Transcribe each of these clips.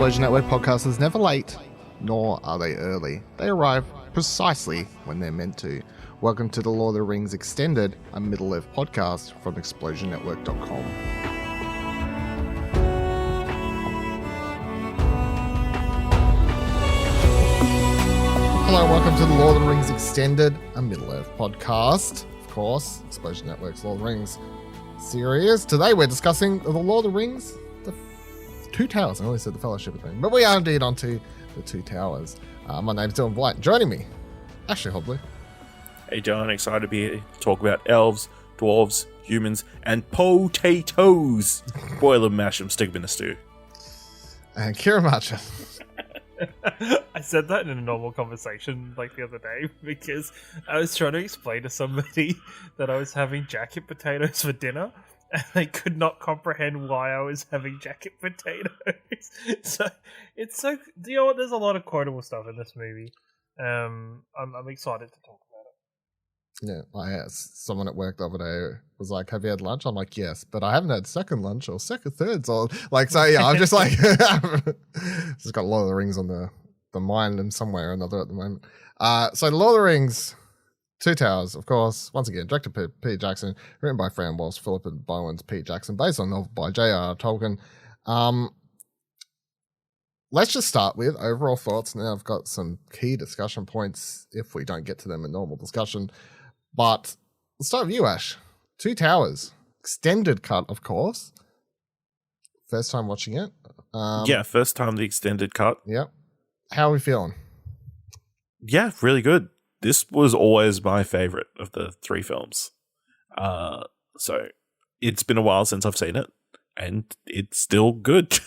Explosion Network podcast is never late, nor are they early. They arrive precisely when they're meant to. Welcome to the Lord of the Rings Extended, a Middle-earth podcast from explosionnetwork.com. Hello, welcome to the Lord of the Rings Extended, a Middle-earth podcast. Of course, Explosion Network's Lord of the Rings series. Today we're discussing the Lord of the Rings, the Two Towers. I always said the Fellowship of the Ring, but we are indeed onto the Two Towers. My name's Dylan Blight. Joining me, Ashley Hobley. Hey John, excited to be here to talk about elves, dwarves, humans, and potatoes. Boil them, mash them, stick them in a stew. And Kira Marcher. I said that in a normal conversation like the other day because I was trying to explain to somebody that I was having jacket potatoes for dinner and they could not comprehend why I was having jacket potatoes. So it's so, you know what, there's a lot of quotable stuff in this movie. I'm excited to talk about it. Yeah, I asked someone at work the other day was like, have you had lunch? I'm like, yes, but I haven't had second lunch or second thirds or like, so yeah, I'm just like, just got a lot of the rings on the mind and somewhere or another at the moment. So Lord of the Rings, Two Towers, of course, once again, directed by Peter Jackson, written by Fran, Walsh, Philippa, Boyens, Pete Jackson, based on a novel by J.R.R. Tolkien. Let's just start with overall thoughts. Now I've got some key discussion points if we don't get to them in normal discussion. But let's start with you, Ash. Two Towers, extended cut, of course. First time watching it. Yeah, first time the extended cut. Yep. How are we feeling? Yeah, really good. This was always my favorite of the three films. So it's been a while since I've seen it, and it's still good.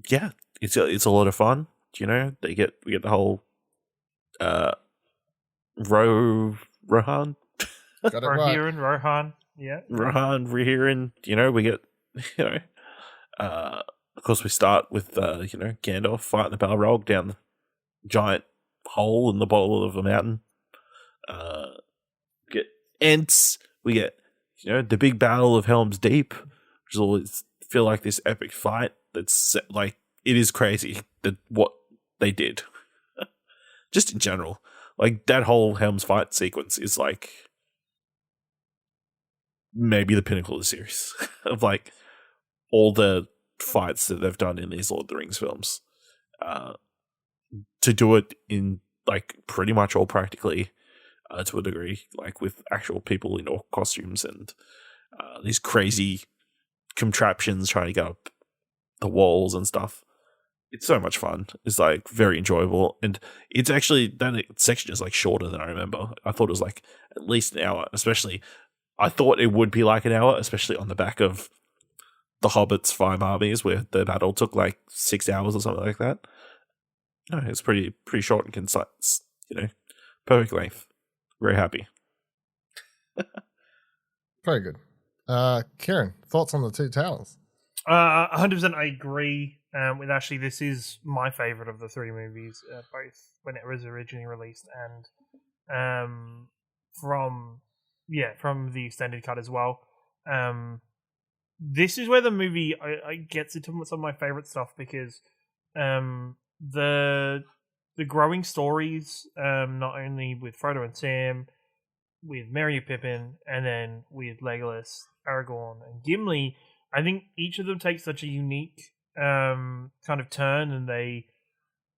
Yeah, it's a lot of fun. You know, we get the whole Rohan. Got it right. Rohan, yeah. Rohan, Rohirrim, you know, we get, you know, of course we start with, you know, Gandalf fighting the Balrog down the giant hole in the bottom of a mountain. We get Ents, we get, you know, the big battle of Helm's Deep, which is always feel like this epic fight that's like, it is crazy that what they did. Just in general. Like, that whole Helm's fight sequence is, like, maybe the pinnacle of the series. Of, like, all the fights that they've done in these Lord of the Rings films. To do it in, like, pretty much all practically, to a degree. Like, with actual people in orc costumes and these crazy contraptions trying to get up the walls and stuff. It's so much fun. It's like very enjoyable, and it's actually that section is like shorter than I remember. I thought it was like at least an hour. Especially, I thought it would be like an hour, especially on the back of the Hobbit's 5 armies, where the battle took like 6 hours or something like that. No, it's pretty short and concise. You know, perfect length. Very happy. Very good. Kieran, thoughts on the Two Towers? 100% I agree with Ashley. This is my favorite of the three movies, both when it was originally released and from the extended cut as well. This is where the movie I gets into some of my favorite stuff because the growing stories, not only with Frodo and Sam, with Merry and Pippin, and then with Legolas, Aragorn, and Gimli. I think each of them takes such a unique kind of turn, and they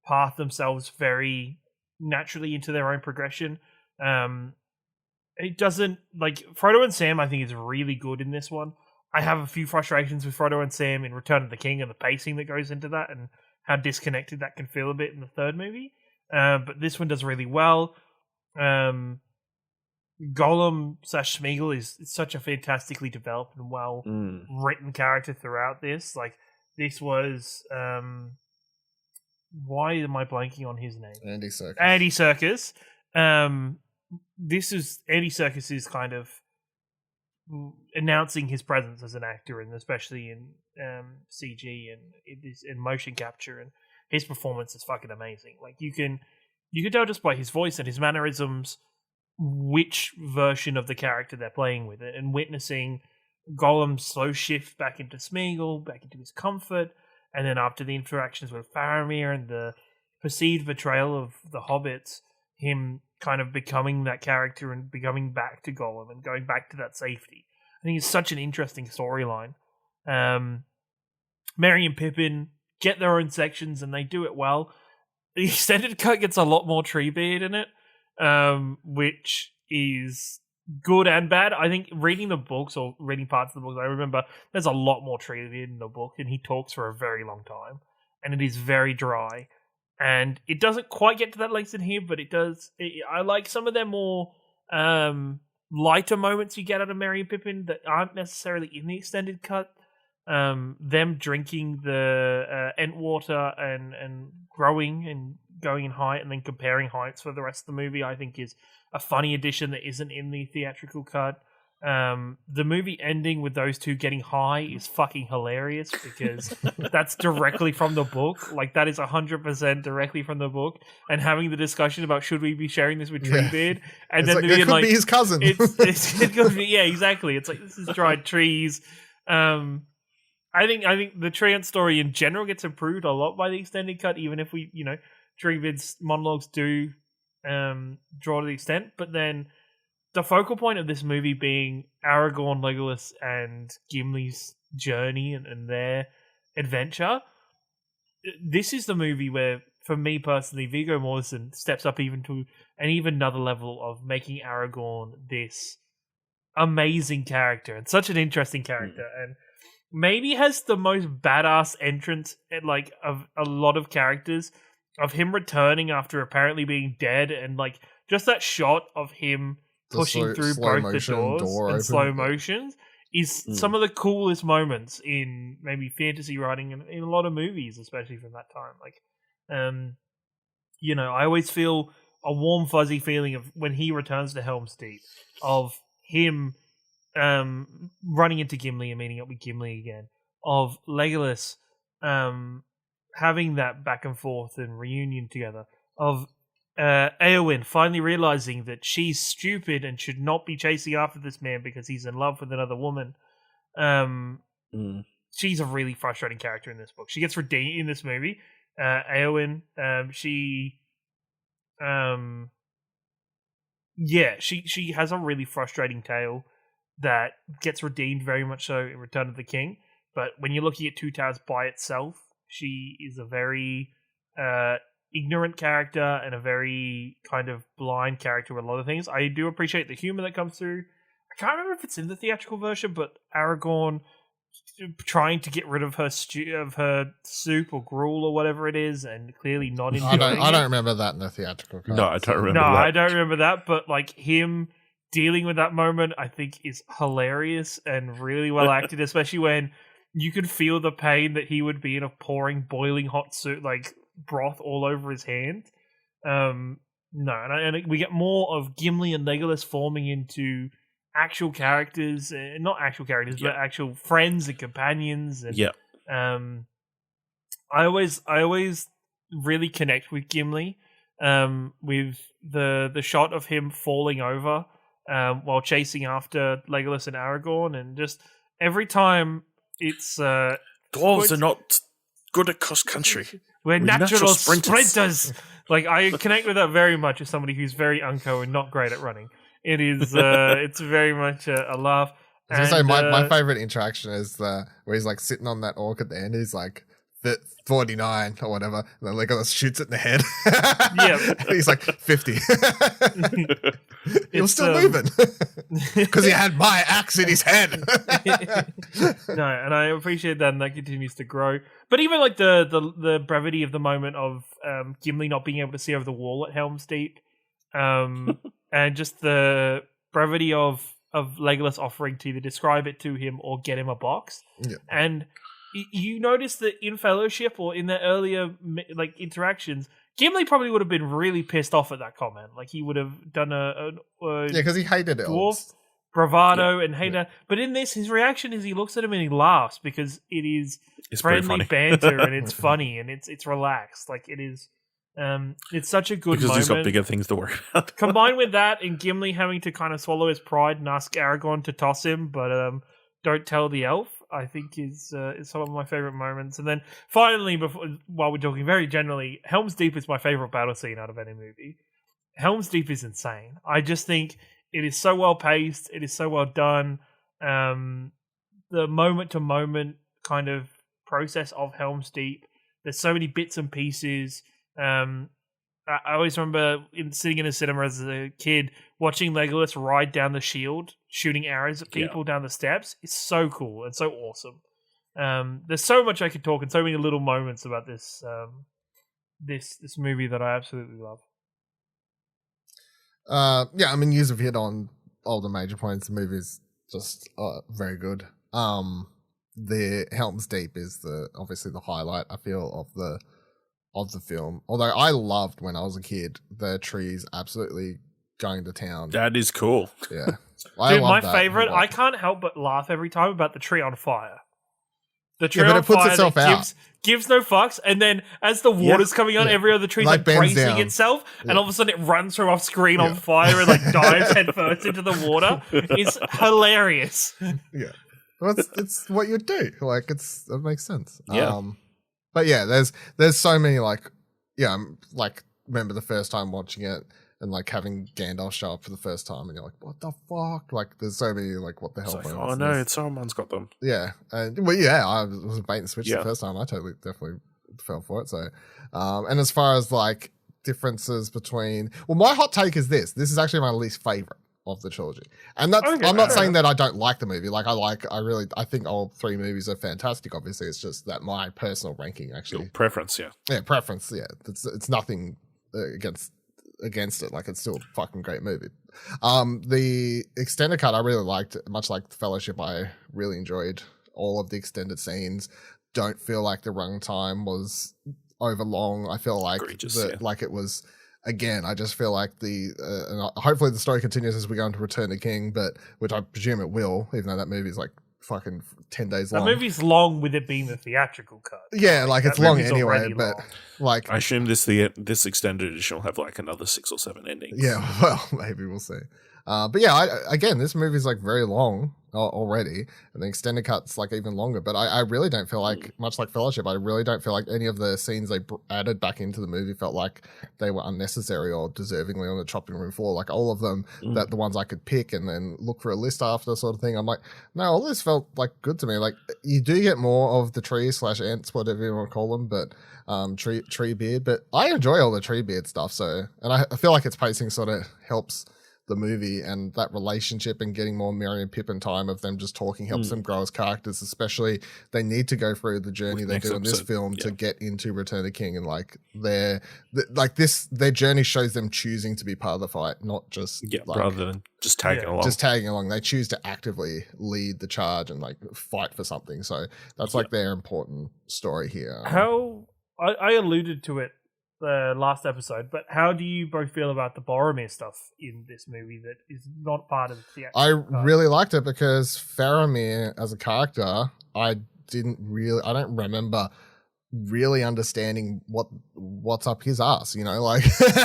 path themselves very naturally into their own progression. It doesn't, like, Frodo and Sam, I think, is really good in this one. I have a few frustrations with Frodo and Sam in Return of the King and the pacing that goes into that and how disconnected that can feel a bit in the third movie. But this one does really well. Gollum / Smeagol is such a fantastically developed and well written character throughout this. Like, this was why am I blanking on his name? Andy Serkis. Andy Serkis. This is Andy Serkis is kind of announcing his presence as an actor, and especially in CG and in motion capture, and his performance is fucking amazing. Like, you can tell just by his voice and his mannerisms which version of the character they're playing with it, and witnessing Gollum's slow shift back into Smeagol, back into his comfort, and then after the interactions with Faramir and the perceived betrayal of the hobbits, him kind of becoming that character and becoming back to Gollum and going back to that safety. I think it's such an interesting storyline. Merry and Pippin get their own sections and they do it well. The extended cut gets a lot more Treebeard in it, which is good and bad. I think reading the books or reading parts of the books, I remember there's a lot more Treebeard in the book, and he talks for a very long time, and it is very dry. And it doesn't quite get to that length in here, but it does. I like some of their more lighter moments you get out of Merry and Pippin that aren't necessarily in the extended cut. Them drinking the Entwater and growing and going in height and then comparing heights for the rest of the movie, I think is a funny addition that isn't in the theatrical cut. The movie ending with those two getting high is fucking hilarious because that's directly from the book. Like, that is 100% directly from the book. And having the discussion about should we be sharing this with Treebeard, and it's then it could be his cousin. It could be, yeah, exactly. It's like, this is dried trees. I think the Treant story in general gets improved a lot by the extended cut, even if we, Treebeard's monologues do draw to the extent. But then the focal point of this movie being Aragorn, Legolas, and Gimli's journey and their adventure. This is the movie where, for me personally, Viggo Mortensen steps up even to an even another level of making Aragorn this amazing character and such an interesting character, and maybe has the most badass entrance of a lot of characters, of him returning after apparently being dead, and just that shot of him pushing through both the doors in slow motion is some of the coolest moments in maybe fantasy writing and in a lot of movies, especially from that time. I always feel a warm fuzzy feeling of when he returns to Helm's Deep, of him running into Gimli and meeting up with Gimli again, of Legolas having that back and forth and reunion together, of Eowyn finally realizing that she's stupid and should not be chasing after this man because he's in love with another woman. She's a really frustrating character in this book. She gets redeemed in this movie. Eowyn, she has a really frustrating tale that gets redeemed very much so in Return of the King. But when you're looking at Two Towers by itself, she is a very ignorant character and a very kind of blind character with a lot of things. I do appreciate the humor that comes through. I can't remember if it's in the theatrical version, but Aragorn trying to get rid of her soup or gruel or whatever it is, and clearly not enjoying I don't remember that in the theatrical cut. No, I don't remember that. I don't remember that, but him dealing with that moment, I think, is hilarious and really well acted, especially when you could feel the pain that he would be in of pouring boiling hot soup, broth all over his hand. And we get more of Gimli and Legolas forming into actual characters, not actual characters, but actual friends and companions. And I always really connect with Gimli, with the shot of him falling over while chasing after Legolas and Aragorn, and just every time it's dwarves are not good at cross country. We're natural sprinters. I connect with that very much as somebody who's very unco and not great at running. It is it's very much a laugh. I was gonna say my favorite interaction is where he's sitting on that orc at the end. He's 49 or whatever, and then Legolas shoots it in the head. Yeah, he's 50. He was still moving because he had my axe in his head. No, and I appreciate that, and that continues to grow. But even the brevity of the moment of Gimli not being able to see over the wall at Helm's Deep, and just the brevity of Legolas offering to either describe it to him or get him a box, and you notice that in Fellowship or in the earlier interactions, Gimli probably would have been really pissed off at that comment. He would have done because he hated it. Dwarf bravado and hater. But in this, his reaction is he looks at him and he laughs because it's friendly banter and it's funny and it's relaxed. It is. It's such a good moment. He's got bigger things to worry about. Combined with that and Gimli having to kind of swallow his pride and ask Aragorn to toss him, but Don't Tell the Elf, I think is some of my favorite moments. And then finally, while we're talking very generally, Helm's Deep is my favorite battle scene out of any movie. Helm's Deep is insane. I just think it is so well paced. It is so well done. The moment to moment kind of process of Helm's Deep. There's so many bits and pieces. I always remember sitting in a cinema as a kid watching Legolas ride down the shield, shooting arrows at people down the steps. It's so cool and so awesome. There's so much I could talk and so many little moments about this this movie that I absolutely love. Yeah, I mean, you've hit on all the major points. The movie's just very good. The Helm's Deep is obviously the highlight, I feel, of the film. Although I loved when I was a kid the trees absolutely going to town. That is cool. Yeah. Dude, my favorite, I can't help but laugh every time about the tree on fire. The tree on fire that gives no fucks, and then as the water's coming on, every other tree's like bracing itself, and all of a sudden it runs from off screen on fire and like dives headfirst into the water. It's hilarious. Yeah. Well, it's what you do. Like it makes sense. Yeah. But yeah, there's so many like remember the first time watching it and like having Gandalf show up for the first time and you're like, what the fuck? Like there's so many like what the hell? Like, oh no, Saruman's got them. Yeah, and well, yeah, I was a bait and switch the first time. I definitely fell for it. So, and as far as like differences between, my hot take is this is actually my least favorite of the trilogy, and that's I'm not saying that I don't like the movie. Like I think all three movies are fantastic. Obviously, it's just that my personal ranking actually preference, preference. It's nothing against it. Like it's still a fucking great movie. The extended cut I really liked, much like the Fellowship. I really enjoyed all of the extended scenes. Don't feel like the runtime was over long. I feel like like it was. Again, I just feel like hopefully the story continues as we go into Return to King, but which I presume it will, even though that movie is like fucking 10 days long. That movie's long with it being the theatrical cut. Yeah, like it's long anyway, but like I assume this extended edition will have like another 6 or 7 endings. Yeah, well, maybe we'll see. But yeah, again, this movie's like very long already, and the extended cut's like even longer. But I really don't feel like, much like Fellowship, I really don't feel like any of the scenes they added back into the movie felt like they were unnecessary or deservingly on the chopping room floor. Like all of them, that the ones I could pick and then look for a list after sort of thing. I'm like, no, all this felt like good to me. Like you do get more of the trees/ants, whatever you want to call them, but tree beard. But I enjoy all the tree beard stuff. So, and I feel like its pacing sort of helps the movie, and that relationship and getting more Merry and Pippin time of them just talking helps them grow as characters. Especially they need to go through the journey they do in this film to get into Return of the King, and like their journey shows them choosing to be part of the fight, not just rather than just tagging along. Just tagging along. They choose to actively lead the charge and like fight for something. So that's like their important story here. How I alluded to it the last episode, but how do you both feel about the Boromir stuff in this movie that is not part of the theatrical I really liked it because Faramir as a character, I don't remember really understanding what's up his ass, you know, like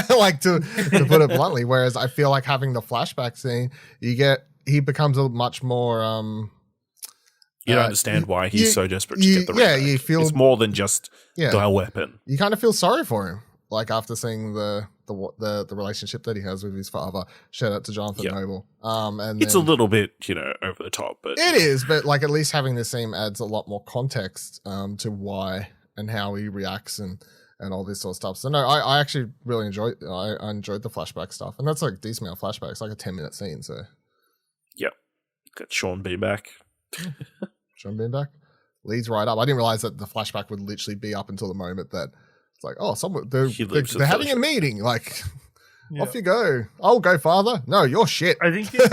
like to put it bluntly. Whereas I feel like having the flashback scene, he becomes a much more you don't understand why he's so desperate to get the ring back. You feel it's more than just the weapon. You kind of feel sorry for him, like after seeing the relationship that he has with his father. Shout out to Jonathan Noble. And it's a little bit, over the top, but it is. But like at least having this scene adds a lot more context to why and how he reacts and all this sort of stuff. So no, I actually really enjoyed the flashback stuff, and that's like a decent amount of flashbacks, like a 10-minute scene. So got Sean being back. Sean being back leads right up. I didn't realize that the flashback would literally be up until the moment that it's like, oh, they're having a meeting. Like, off you go. I'll go, father. No, you're shit. I think you're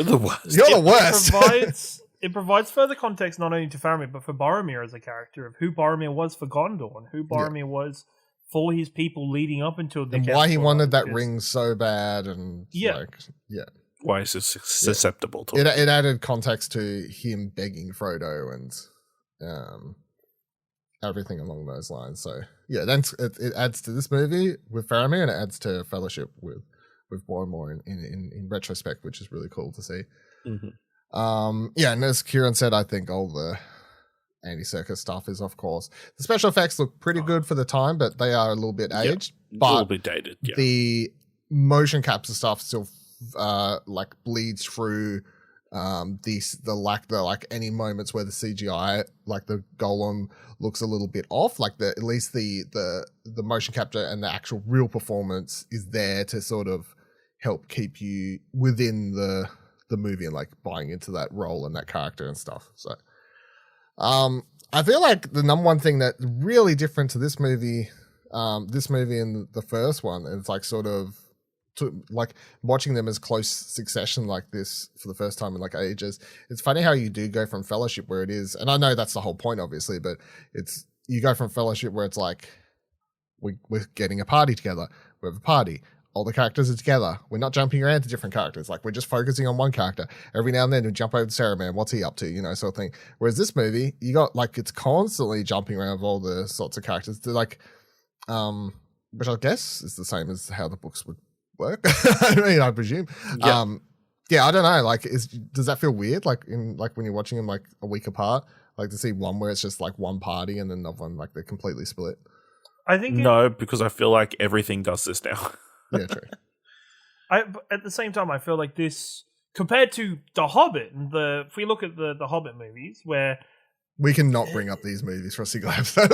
the worst. You're the worst. It provides further context not only to Faramir but for Boromir as a character, of who Boromir was for Gondor and who Boromir was for his people leading up until the and why he wanted that ring so bad, and why is it susceptible to it? It added context to him begging Frodo and everything along those lines. So then it adds to this movie with Faramir, and it adds to Fellowship with Boromir in retrospect, which is really cool to see. Yeah, and as Kieran said, I think all the anti-Serkis stuff is, of course, the special effects look pretty good for the time, but they are a little bit aged. But a little bit dated. Yeah. The motion capture stuff still like bleeds through the any moments where the CGI, like the Gollum, looks a little bit off. Like at least the motion capture and the actual real performance is there to sort of help keep you within the movie and like buying into that role and that character and stuff. So I feel like the number one thing that's really different to this movie and the first one, it's like sort of like watching them as close succession like this for the first time in like ages. It's funny how you do go from Fellowship where it is, and I know that's the whole point obviously, but it's you go from Fellowship where it's like we're getting a party together, we have a party, all the characters are together, we're not jumping around to different characters, like we're just focusing on one character. Every now and then we jump over to Saruman, what's he up to, sort of thing. Whereas this movie, you got like it's constantly jumping around with all the sorts of characters. They're like which I guess is the same as how the books would work. I mean, I presume. Yeah, I don't know. Like, does that feel weird? Like when you're watching them like a week apart, like to see one where it's just like one party and then another one like they're completely split. I think no, because I feel like everything does this now. Yeah, true. At the same time, I feel like this compared to The Hobbit. If we look at the Hobbit movies, where we can not bring up these movies for a single episode.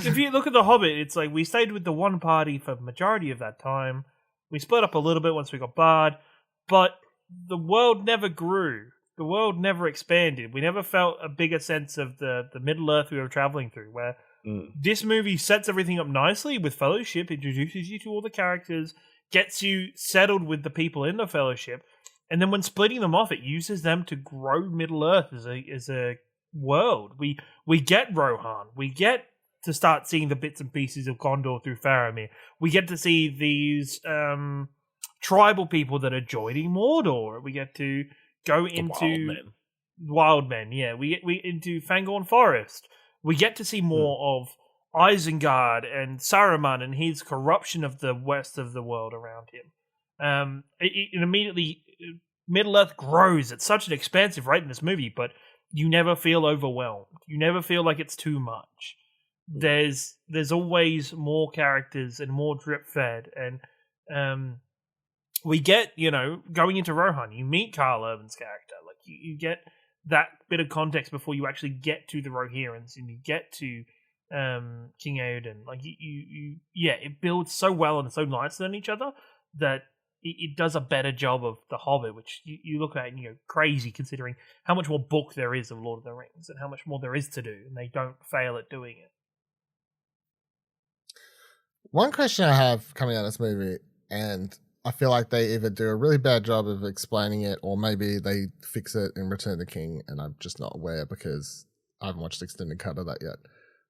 If you look at The Hobbit, it's like we stayed with the one party for the majority of that time. We split up a little bit once we got barred, but the world never grew. The world never expanded. We never felt a bigger sense of the Middle Earth we were traveling through, where this movie sets everything up nicely with Fellowship, introduces you to all the characters, gets you settled with the people in the Fellowship, and then when splitting them off, it uses them to grow Middle Earth as a world. We get Rohan. We get to start seeing the bits and pieces of Gondor through Faramir. We get to see these tribal people that are joining Mordor. We get to go into Wild Men. Yeah, we into Fangorn Forest. We get to see more of Isengard and Saruman and his corruption of the west of the world around him. It immediately Middle Earth grows at such an expansive rate in this movie, but you never feel overwhelmed. You never feel like it's too much. There's always more characters and more drip fed, and we get going into Rohan. You meet Karl Urban's character, like you get that bit of context before you actually get to the Rohirrans and you get to King Eoden. Like it builds so well and so nicely on each other that it does a better job of The Hobbit, which you look at and you go crazy considering how much more book there is of Lord of the Rings and how much more there is to do, and they don't fail at doing it. One question I have coming out of this movie, and I feel like they either do a really bad job of explaining it or maybe they fix it in Return of the King and I'm just not aware because I haven't watched the extended cut of that yet.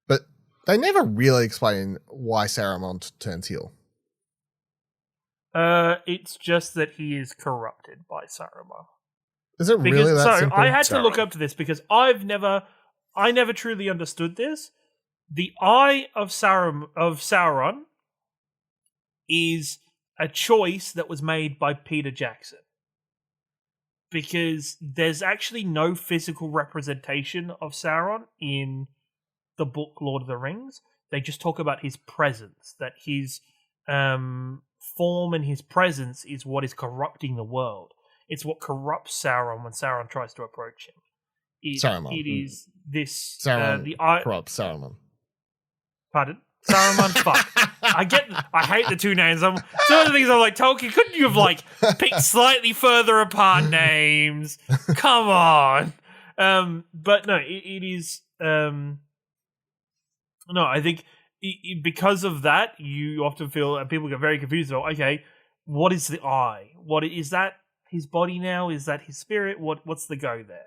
But they never really explain why Saruman turns heel. It's just that he is corrupted by Saruman. Is it really that simple? I had to look up to this because I never truly understood this. The Eye of Sauron is a choice that was made by Peter Jackson. Because there's actually no physical representation of Sauron in the book Lord of the Rings. They just talk about his presence, that his form and his presence is what is corrupting the world. It's what corrupts Sauron when Sauron tries to approach him. Saruman. It is this... Sauron corrupts Saruman. Pardon? Saruman, fuck. I hate the two names. Some of the things I'm like, Tolkien, couldn't you have picked slightly further apart names? Come on. But no, it is. No, I think because of that, you often feel people get very confused. Okay, what is the eye? What is that? His body now? Is that his spirit? What's the go there?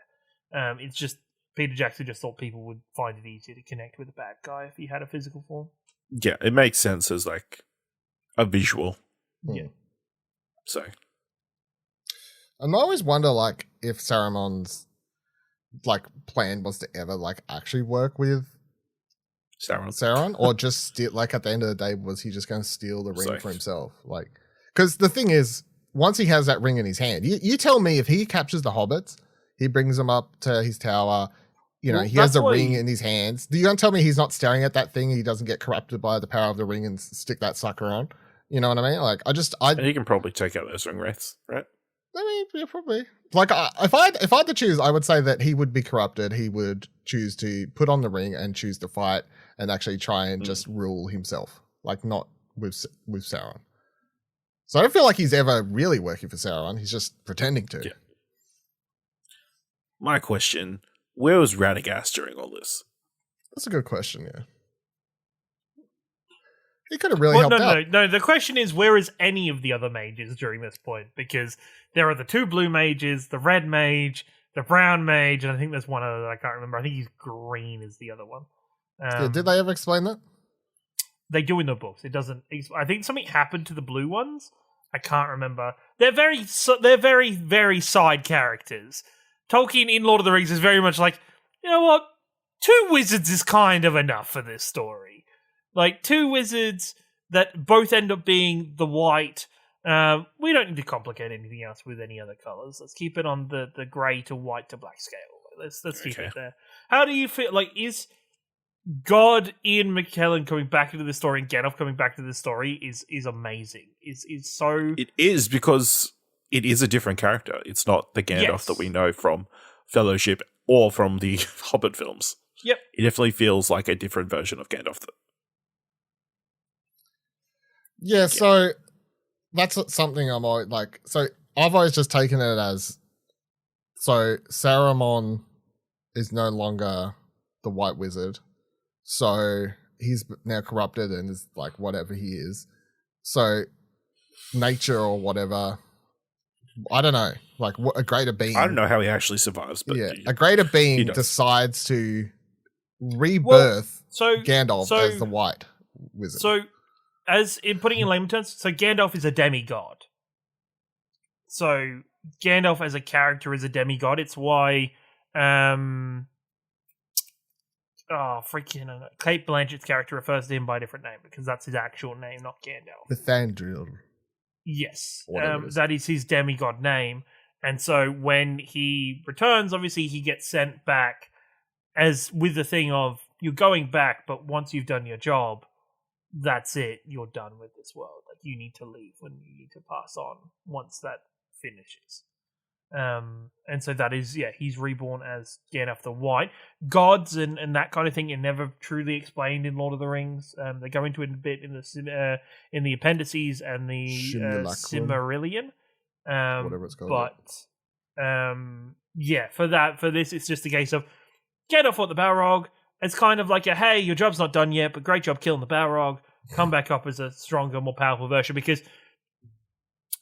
It's just Peter Jackson just thought people would find it easier to connect with a bad guy if he had a physical form. Yeah, it makes sense as a visual. Yeah. So, and I always wonder if Saruman's plan was to ever actually work with Sauron, or just steal, at the end of the day, was he just going to steal the ring for himself? Because the thing is, once he has that ring in his hand, you tell me if he captures the hobbits, he brings them up to his tower, he has a ring in his hands. Do you want to tell me he's not staring at that thing? He doesn't get corrupted by the power of the ring and stick that sucker on. You know what I mean? Like, and he can probably take out those ring wraiths, right? I mean, yeah, probably. Like, if I had to choose, I would say that he would be corrupted. He would choose to put on the ring and choose to fight and actually try and just rule himself, like not with Sauron. So I don't feel like he's ever really working for Sauron. He's just pretending to. Yeah. My question: where was Radagast during all this? That's a good question. Yeah, he could have really helped out. No. The question is, where is any of the other mages during this point? Because there are the 2 blue mages, the red mage, the brown mage, and I think there's one other that I can't remember. I think he's green is the other one. Did they ever explain that? They do in the books. It doesn't. I think something happened to the blue ones. I can't remember. They're very, very side characters. Tolkien in Lord of the Rings is very much like, you know what? 2 wizards is kind of enough for this story. Like 2 wizards that both end up being the white. We don't need to complicate anything else with any other colors. Let's keep it on the grey to white to black scale. Let's keep it there. How do you feel? Like, is God Ian McKellen coming back into the story and Gandalf coming back to the story is amazing. Is so. It is, because it is a different character. It's not the Gandalf that we know from Fellowship or from the Hobbit films. Yep. It definitely feels like a different version of Gandalf. Yeah, so that's something I'm always like. So I've always just taken it as, so Saruman is no longer the White Wizard, so he's now corrupted and is like whatever he is. So nature or whatever, I don't know, like what a greater being. I don't know how he actually survives, but yeah, a greater being decides to rebirth Gandalf as the White Wizard. So, as in putting it in layman terms, so Gandalf is a demigod. So Gandalf as a character is a demigod. It's why, Cate Blanchett's character refers to him by a different name because that's his actual name, not Gandalf. Bethandril. Yes, that is his demigod name. And so when he returns, obviously he gets sent back as with the thing of you're going back, but once you've done your job, that's it. You're done with this world. Like you need to leave when you need to pass on once that finishes. And so that is, he's reborn as Gandalf the White. Gods and that kind of thing are never truly explained in Lord of the Rings. They go into it a bit in the appendices and the Silmarillion. Whatever it's called. But for this, it's just a case of Gandalf fought the Balrog. It's kind of like hey, your job's not done yet, but great job killing the Balrog. Come back up as a stronger, more powerful version, because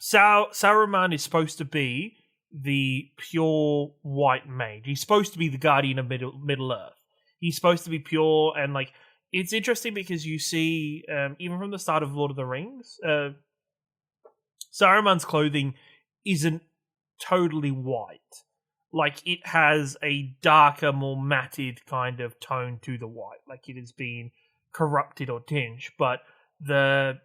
Saruman is supposed to be the pure white mage. He's supposed to be the guardian of Middle Earth. He's supposed to be pure, and like it's interesting because you see, even from the start of Lord of the Rings, Saruman's clothing isn't totally white. Like it has a darker, more matted kind of tone to the white. Like it has been corrupted or tinged. But the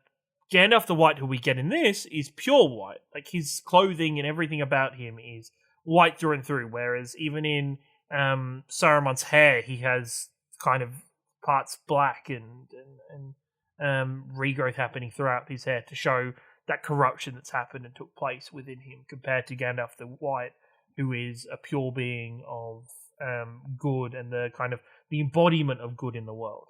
Gandalf the White who we get in this is pure white. Like his clothing and everything about him is white through and through. Whereas even in Saruman's hair, he has kind of parts black and regrowth happening throughout his hair to show that corruption that's happened and took place within him, compared to Gandalf the White, who is a pure being of good and the kind of the embodiment of good in the world.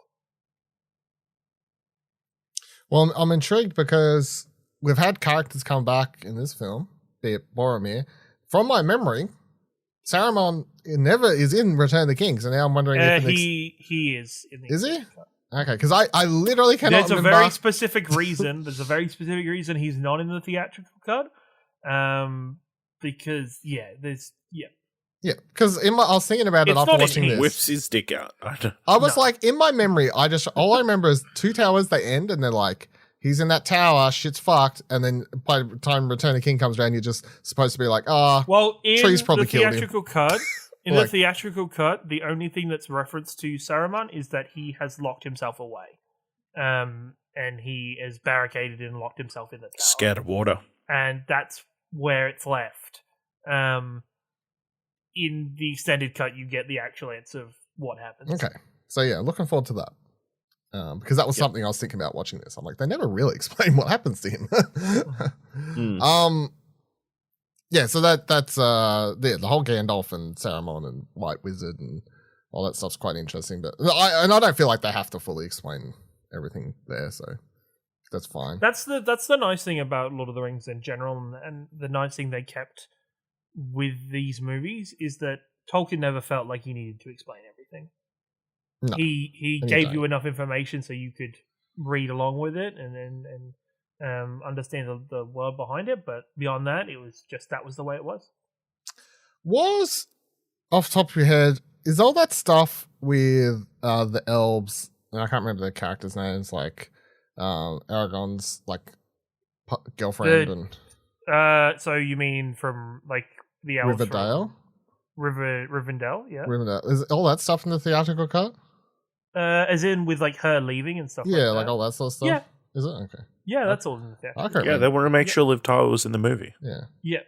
Well, I'm intrigued because we've had characters come back in this film, be it Boromir. From my memory, Saruman never is in Return of the King, so now I'm wondering if he is. In the is he? Okay, because I literally cannot remember. There's a very specific reason. There's a very specific reason he's not in the theatrical cut. Because because I was thinking about it after watching this. Whips his dick out. I was like, in my memory, all I remember is Two Towers. They end, and they're like, he's in that tower, shit's fucked, and then by the time Return of the King comes around, you're just supposed to be like, trees probably killed him. In the theatrical cut, the only thing that's referenced to Saruman is that he has locked himself away, and he is barricaded and locked himself in the tower. Scared of water. and that's where it's left. In the extended cut, you get the actual answer of what happens. Okay. So, yeah, looking forward to that. Because that was something I was thinking about watching this. I'm like, they never really explain what happens to him. Yeah, so that's the whole Gandalf and Saruman and White Wizard and all that stuff's quite interesting. But I don't feel like they have to fully explain everything there, so that's fine. That's the nice thing about Lord of the Rings in general, and the nice thing they kept with these movies is that Tolkien never felt like he needed to explain everything. No, he gave you enough information so you could read along with it and understand the world behind it, but beyond that, it was just that was the way it was. Was, off the top of your head, is all that stuff with the elves, and I can't remember their characters' names, like Aragorn's like girlfriend and so you mean from like the elves Rivendell? Rivendell, yeah. Rivendell. Is all that stuff in the theatrical cut? As in with like her leaving and stuff. Yeah, like all that sort of stuff. Yeah. Is it? Okay. Yeah, that's all in the theatrical. Okay. Yeah, they want to make sure Liv Tyler was in the movie. Yeah. Yeah.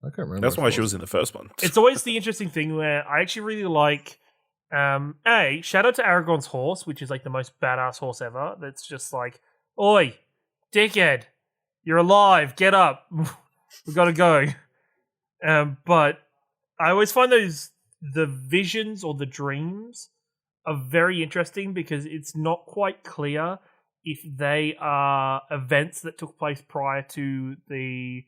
I can't remember. That's why she was in the first one. It's always the interesting thing where I actually really like shout out to Aragorn's horse, which is like the most badass horse ever. That's just like, oi, dickhead, you're alive, get up. We gotta go. But I always find the visions or the dreams are very interesting because it's not quite clear if they are events that took place prior to the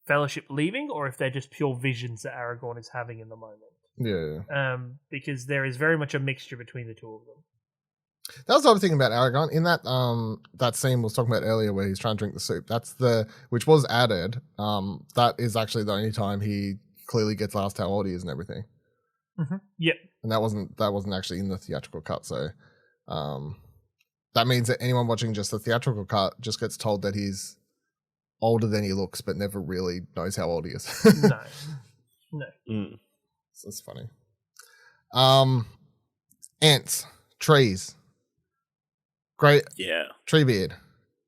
Fellowship leaving or if they're just pure visions that Aragorn is having in the moment. Yeah. Because there is very much a mixture between the two of them. That was the other thing about Aragorn. In that scene we was talking about earlier where he's trying to drink the soup, which was added, that is actually the only time he clearly gets asked how old he is and everything. Mm-hmm. Yep. And that wasn't actually in the theatrical cut, so that means that anyone watching just the theatrical cut just gets told that he's older than he looks, but never really knows how old he is. No. So it's funny. Ants, trees, great. Yeah. Treebeard.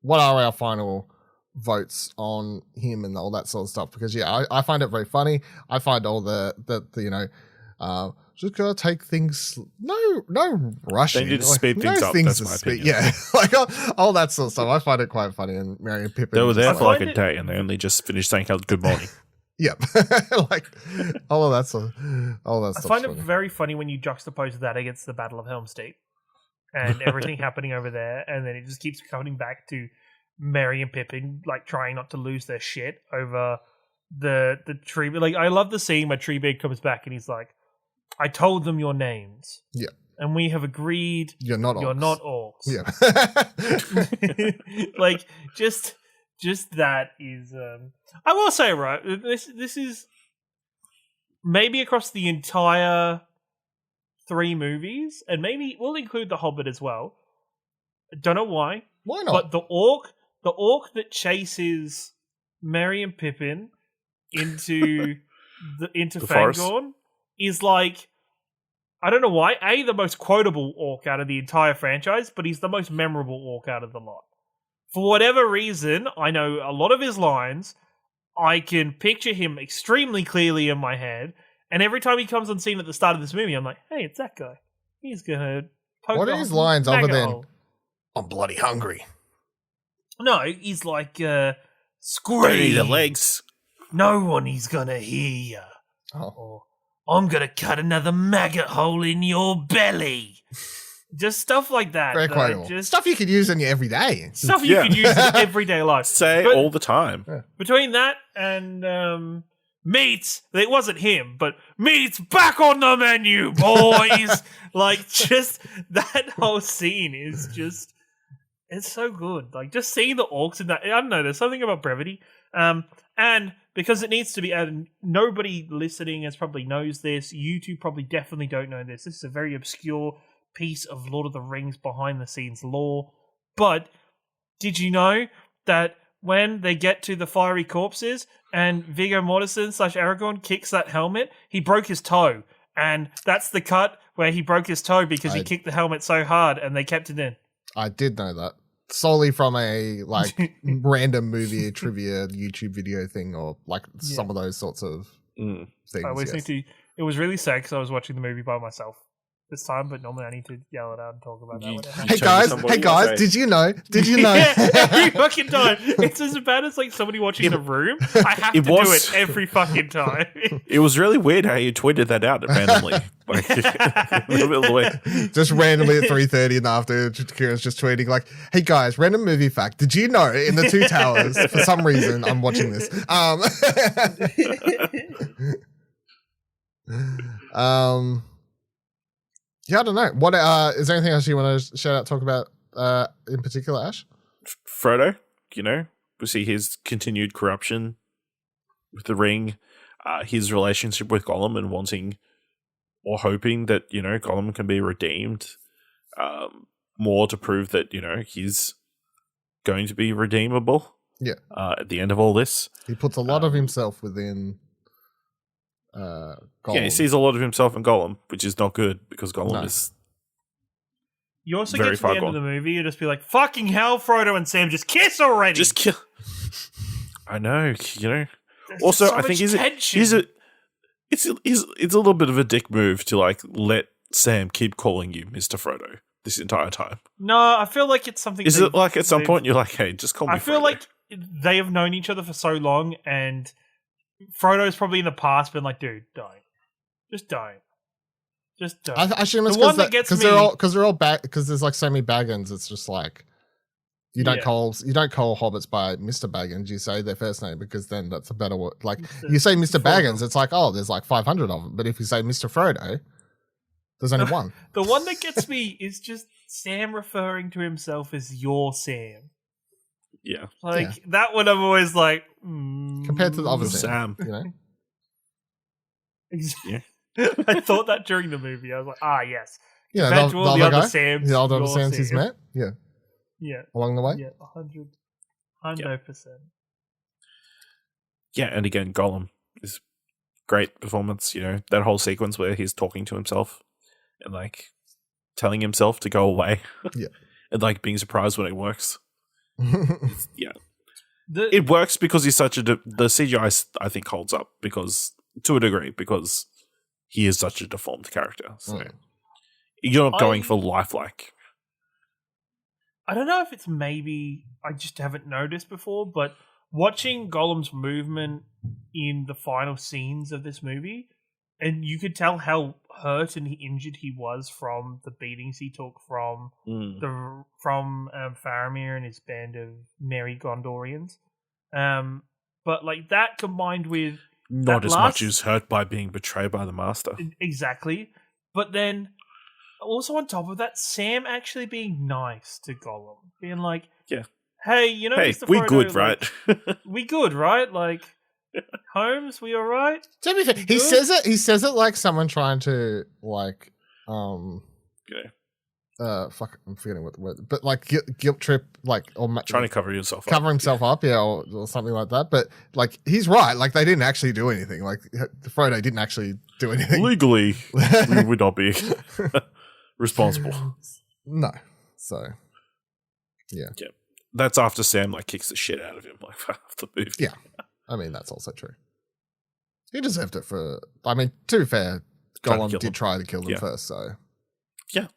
What are our final votes on him and all that sort of stuff? Because I find it very funny. I find all the just gotta take things no rushing. They need to speed things up. That's my opinion. Yeah, like all that sort of stuff. I find it quite funny. And Merry and Pippin. They were there for like a it- day, and they only just finished saying good morning. Yep, like all of that stuff. All that I stuff. find it very funny when you juxtapose that against the Battle of Helm's Deep and everything happening over there, and then it just keeps coming back to Merry and Pippin like trying not to lose their shit over the tree. Like I love the scene where Treebeard comes back and he's like, I told them your names. Yeah. And we have agreed You're not orcs. Yeah. Like just that is I will say, right, this is maybe across the entire 3 movies, and maybe we'll include the Hobbit as well. I don't know why. Why not? But the orc that chases Merry and Pippin into The Fangorn is like, I don't know why, the most quotable orc out of the entire franchise, but he's the most memorable orc out of the lot. For whatever reason, I know a lot of his lines. I can picture him extremely clearly in my head, and every time he comes on scene at the start of this movie, I'm like, hey, it's that guy. He's gonna poke What are a his lines other maggot than hole. I'm bloody hungry? No, he's like, Ready scream. the legs. No one is gonna hear ya. Oh. Or, I'm gonna cut another maggot hole in your belly. Just stuff like that. Very quotable. Just Stuff you could use in your everyday. stuff you Yeah. could use in everyday life. Say But all the time. between that and meats, it wasn't him, but meats back on the menu, boys. Like, just that whole scene is just, it's so good. Like, just seeing the orcs in that, I don't know, there's something about brevity. And because it needs to be, and nobody listening has probably knows this, you two probably definitely don't know this. This is a very obscure piece of Lord of the Rings behind the scenes lore. But did you know that when they get to the fiery corpses and Viggo Mortensen / Aragorn kicks that helmet, he broke his toe. And that's the cut where he broke his toe because he kicked the helmet so hard and they kept it in. I did know that. solely from a like random movie trivia YouTube video thing or like some of those sorts of things. I always think it was really sad because I was watching the movie by myself this time, but normally I need to yell it out and talk about that. Hey guys, did you know? Did you know? Every fucking time. It's as bad as like somebody watching The Room. I have to do it every fucking time. It was really weird how you tweeted that out randomly. Like, just randomly at 3:30 in the afternoon, Kira's just tweeting like, "Hey guys, random movie fact. Did you know in the Two Towers, for some reason, I'm watching this." Yeah, I don't know. What is there anything else you want to shout out, talk about in particular, Ash? Frodo, we see his continued corruption with the ring, his relationship with Gollum and wanting or hoping that, Gollum can be redeemed more to prove that, he's going to be redeemable. Yeah. At the end of all this. He puts a lot of himself within Gollum. Yeah, he sees a lot of himself in Gollum, which is not good because Gollum is. You also get to the end of the movie, you just be like, "Fucking hell, Frodo and Sam, just kiss already!" Just kill. I know, There's also, I think it's a little bit of a dick move to like let Sam keep calling you Mr. Frodo this entire time. No, I feel like it's something. Is it like at some point you're like, "Hey, just call me"? I feel Frodo. like they have known each other for so long, and Frodo's probably in the past been like, "Dude, don't, just don't." Just don't. I assume it's because they're all back because there's like so many Baggins. It's just like you don't call hobbits by Mr. Baggins. You say their first name because then that's a better word. Like you say Mr. Baggins, it's like there's like 500 of them. But if you say Mr. Frodo, there's only one. The one that gets me is just Sam referring to himself as your Sam. Yeah, that one. I'm always like compared to the other Sam, Exactly. Yeah. I thought that during the movie. I was like, yes. Yeah, the other Sam's. The other Sam's he's met? Yeah. Yeah. Along the way? Yeah, 100%. Yeah, and again, Gollum is great performance, that whole sequence where he's talking to himself and like telling himself to go away. Yeah. And like being surprised when it works. Yeah. It works because he's such the CGI I think holds up because to a degree because he is such a deformed character. So you're not going for lifelike. I don't know if it's maybe I just haven't noticed before, but watching Gollum's movement in the final scenes of this movie, and you could tell how hurt and injured he was from the beatings he took from Faramir and his band of merry Gondorians. But like that combined with not as much as hurt by being betrayed by the master. Exactly. But then also on top of that, Sam actually being nice to Gollum. Being like, hey, Mr. we Frodo, good, right? We good, right? Like, Holmes, we all right? To be fair, he says it like someone trying to like fuck, I'm forgetting what the word, but like guilt trip, like or trying to cover himself up, or something like that. But like he's right, like they didn't actually do anything. Like Frodo didn't actually do anything legally. We would not be responsible. No, so yeah. That's after Sam like kicks the shit out of him like after the movie. Yeah, I mean that's also true. He deserved it for. I mean, to be fair, Gollum did try to kill them first, so yeah.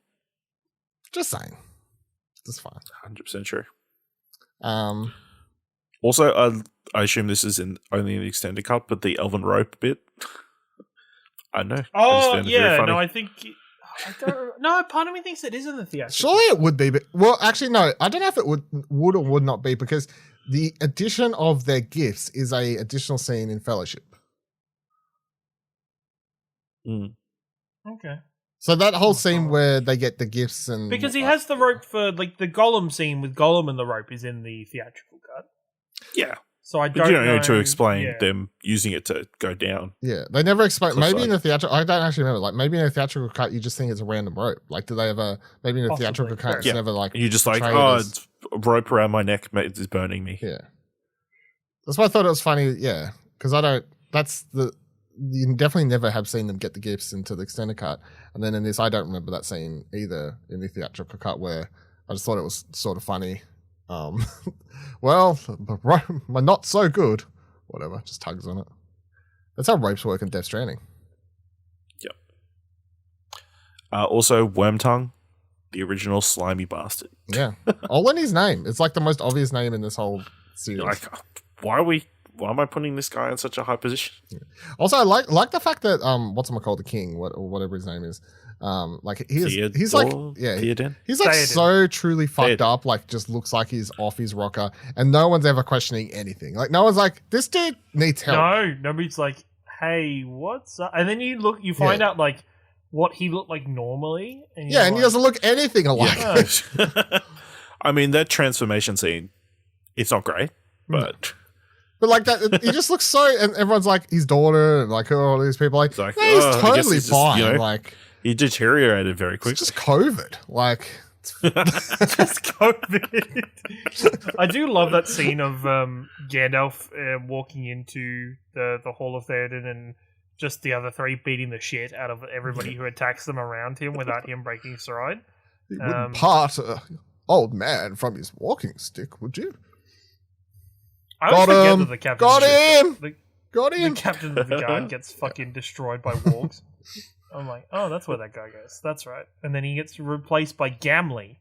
Just saying. That's fine. 100% true. Also, I assume this is only in the extended cut, but the elven rope bit. I know. Oh, yeah. No, I think... No, part of me thinks it is in the theatrical. Surely it would be, but... Well, actually, no. I don't know if it would or would not be, because the addition of their gifts is a additional scene in Fellowship. Okay. So that whole scene where they get the gifts and... Because he has the rope for, like, the Gollum scene with Gollum and the rope is in the theatrical cut. Yeah. So I don't know. You don't need to explain them using it to go down. Yeah. They never explain... Maybe in the theatrical... I don't actually remember. Like, maybe in the theatrical cut, you just think it's a random rope. Like, do they ever... Maybe in the theatrical cut, it's never, like... You just like, it's a rope around my neck is burning me. Yeah. That's why I thought it was funny, because I don't... That's the... You definitely never have seen them get the gifts into the extended cut. And then in this, I don't remember that scene either in the theatrical cut where I just thought it was sort of funny Um, well, my not so good. Whatever, just tugs on it. That's how ropes work in Death Stranding. Yep. Also, Wormtongue, the original slimy bastard. Yeah. I'll learn his name. It's like the most obvious name in this whole series. Like, why am I putting this guy in such a high position? Yeah. Also, I like the fact that whatchamacallit, the king, or whatever his name is, like he's like he's like so truly fucked up, like just looks like he's off his rocker, and no one's ever questioning anything. Like no one's like, this dude needs help. No, nobody's like, hey, what's up? And then you find out like what he looked like normally, and and he doesn't look anything alike. Yeah. I mean, that transformation scene, it's not great, but. But like that, he just looks so, and everyone's like his daughter, and like all these people, like, like he's totally fine. Just, like he deteriorated very quickly. It's just COVID, like just COVID. I do love that scene of Gandalf walking into the Hall of Theoden and just the other three beating the shit out of everybody who attacks them around him without him breaking stride. You wouldn't part old man from his walking stick, would you? I always forget that the captain got him. The captain of the guard gets fucking destroyed by wargs. I'm like, oh, that's where that guy goes. That's right. And then he gets replaced by Gimli.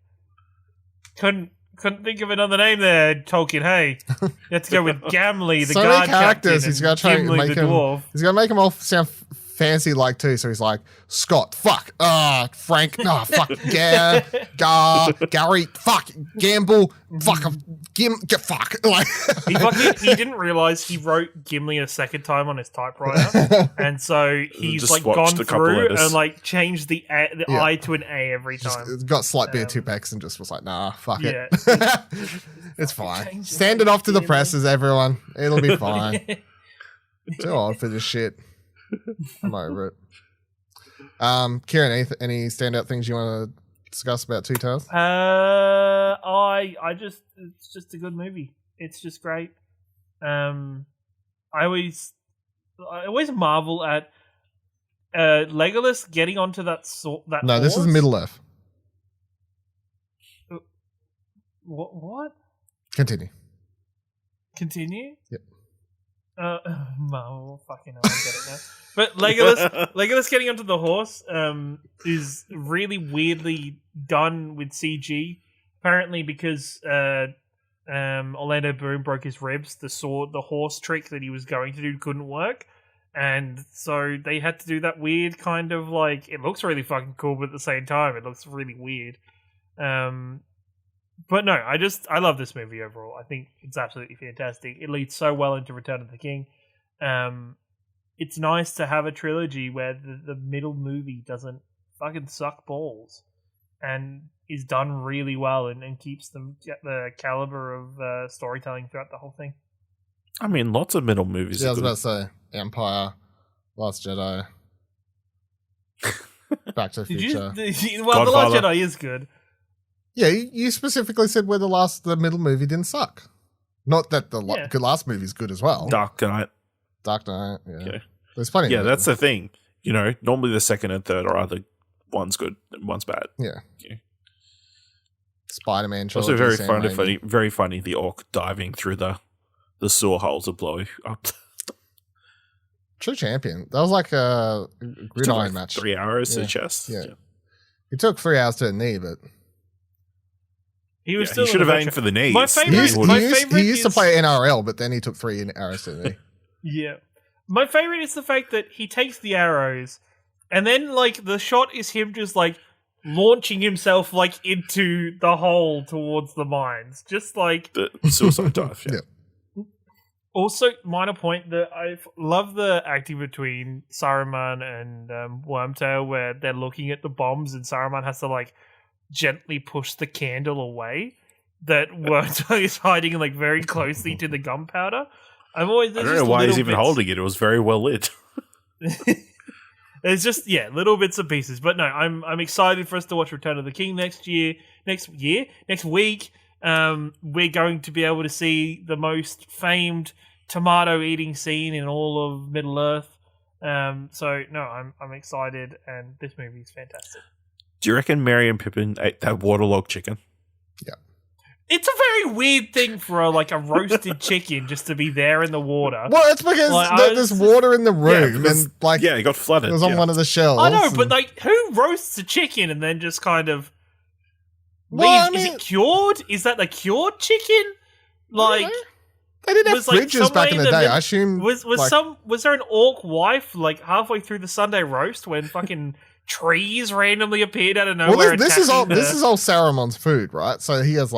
Couldn't think of another name there, Tolkien. Hey, you have to go with Gimli, the guard captain. He's got to try and make him. Dwarf. He's got to make him all sound fancy like too. So he's like Scott, fuck, Frank, fuck, Gary, fuck, Gamble, fuck, fuck. Like he didn't realize he wrote Gimli a second time on his typewriter, and so he's like gone through and like changed the I to an A every time. Just got slight bit of Tupac and just was like, nah, fuck it. It's fine. Stand it off to the presses, everyone. It'll be fine. Too old for this shit. I'm over it. Kieran, any standout things you want to discuss about Two Towers? It's just a good movie. It's just great. I always marvel at Legolas getting onto that No, horse. This is Middle Earth. What? Continue. Yep. Fucking hell, I get it now. But Legolas getting onto the horse is really weirdly done with CG. Apparently, because Orlando Bloom broke his ribs, the horse trick that he was going to do couldn't work, and so they had to do that weird kind of like, it looks really fucking cool, but at the same time, it looks really weird. But no, I love this movie overall. I think it's absolutely fantastic. It leads so well into Return of the King. It's nice to have a trilogy where the middle movie doesn't fucking suck balls and is done really well and keeps the caliber of storytelling throughout the whole thing. I mean, lots of middle movies. Yeah, I was about to say Empire, Last Jedi, Back to the Future. The Last Jedi is good. Yeah, you specifically said where the middle movie didn't suck. Not that the last movie is good as well. Dark Knight, yeah. Okay. There's plenty. Yeah, that's the thing. You know, normally the second and third are either one's good and one's bad. Yeah. Spider-Man trilogy. Also very funny. The orc diving through the sewer hole to blow up. True champion. That was like a gridiron match. 3 hours to the chest. Yeah. It took 3 hours to the knee, but. He should have aimed for the knees. He used to play NRL, but then he took 3 arrows to the knee. Yeah. My favorite is the fact that he takes the arrows, and then like the shot is him just like launching himself like into the hole towards the mines, just like the suicide dive. Yeah. Also, minor point that I love the acting between Saruman and Wormtail, where they're looking at the bombs, and Saruman has to like gently push the candle away that Wormtail is hiding like very closely to the gunpowder. I don't know why he's even holding it. It was very well lit. It's just little bits and pieces. But no, I'm excited for us to watch Return of the King next week. We're going to be able to see the most famed tomato eating scene in all of Middle Earth. So no, I'm excited, and this movie is fantastic. Do you reckon Merry and Pippin ate that waterlogged chicken? Yeah. It's a very weird thing for a roasted chicken just to be there in the water. Well, it's because there's water in the room and it got flooded. It was on one of the shelves. I know, but who roasts a chicken and then just kind of leaves? Is it cured? Is that the cured chicken? They didn't have fridges back in the day. I assume was there an orc wife halfway through the Sunday roast when fucking trees randomly appeared out of nowhere? Well, this is all Saruman's food, right? So he has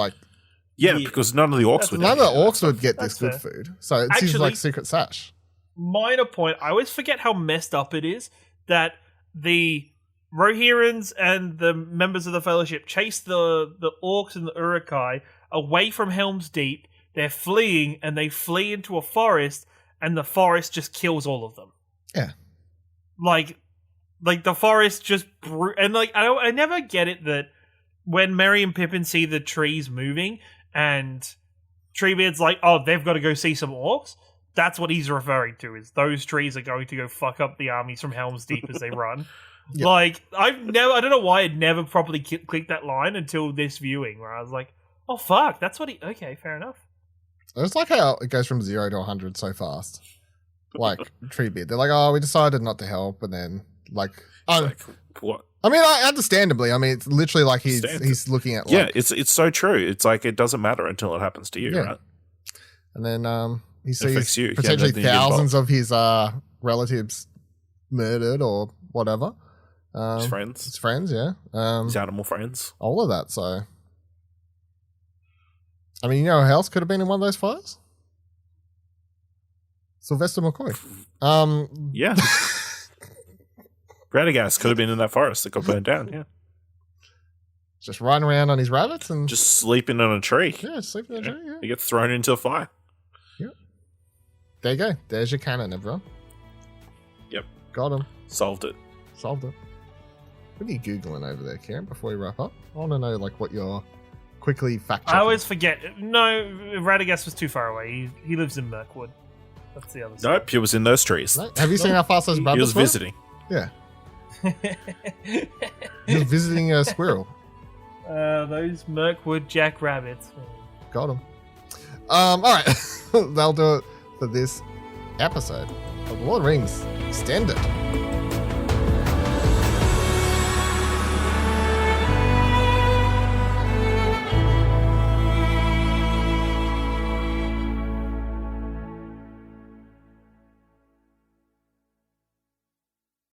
because none of the orcs would get this good food. So it seems like secret sash. Minor point, I always forget how messed up it is that the Rohirrans and the members of the Fellowship chase the orcs and the Uruk-hai away from Helm's Deep. They're fleeing, and they flee into a forest, and the forest just kills all of them. Yeah. The forest just... I never get it that when Merry and Pippin see the trees moving, and Treebeard's like, oh, they've got to go see some orcs, that's what he's referring to, is those trees are going to go fuck up the armies from Helm's Deep as they run. Yep. I don't know why I'd never properly clicked that line until this viewing, where I was like, oh, fuck, that's what he... Okay, fair enough. It's like how it goes from 0 to 100 so fast. Treebeard. They're like, oh, we decided not to help, and then, what? I mean, understandably. I mean, it's literally like he's looking at it's so true. It's like it doesn't matter until it happens to you, right? And then he sees potentially thousands of his relatives murdered or whatever. His friends. His friends, yeah. His animal friends. All of that, so... I mean, who else could have been in one of those fires? Sylvester McCoy. Yeah. Radagast could have been in that forest that got burned down, yeah. Just riding around on his rabbits and... Just sleeping on a tree. Yeah, sleeping on a tree, yeah. He gets thrown into a fire. Yep. There you go. There's your canon, everyone. Yep. Got him. Solved it. What are you Googling over there, Kieran, before we wrap up? I want to know, what you're... quickly fact checking. I always forget. No, Radagast was too far away. He lives in Mirkwood. That's the other side. Nope, he was in those trees. No. Have you seen how fast those rabbits He was visiting. Yeah. He was visiting a squirrel. Those Mirkwood jackrabbits. Got him. All right. That'll do it for this episode of Lord of the Rings Extended.